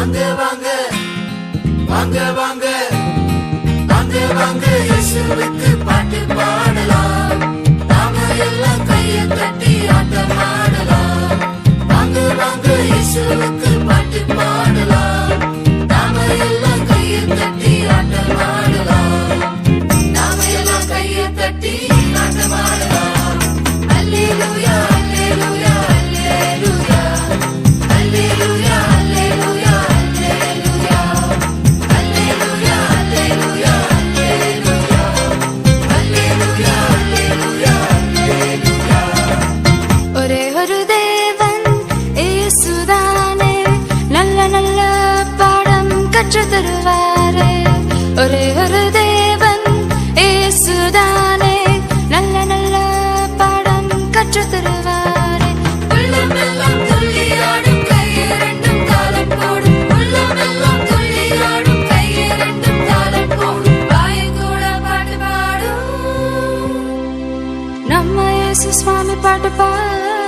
வாங்க வாங்க வாங்க வாங்க வாங்க வாங்க இயேசுவுக்கு பாட்டு பாடலாம். நாம எல்லாம் கையை தட்டி ஆட்டம் ஆடலாம். வாங்க வாங்க இயேசுவுக்கு பாட்டு பாடலாம். நாம எல்லாம் கையை தட்டி ஆட்டம் ஆடலாம். நாம எல்லாம் கையை தட்டி ஆட்டம் ஆடலாம். அல்லேலூயா அல்லேலூயா அல்லேலூயா அல்லேலூயா அல்லேலூயா அல்லேலூயா அல்லேலூயா அல்லேலூயா அல்லேலூயா அல்லேலூயா. ஒரே ஒரு தேவன் இயேசுதானே, நல்ல நல்ல பாடம் கற்று தருவாரே. ஒரே ஒரு தேவன் இயேசுதானே, நல்ல நல்ல பாடம் கற்று தருவாரே. உள்ளம் எல்லாம் துள்ளியாடும் கையிரண்டும் தாளம் போடும். உள்ளம் எல்லாம் துள்ளியாடும் கையிரண்டும் தாளம் போடும். வாயை கூட பாட்டு பாடும். நம்ம இயேசு சுவாமி பாட்டு பாடும்.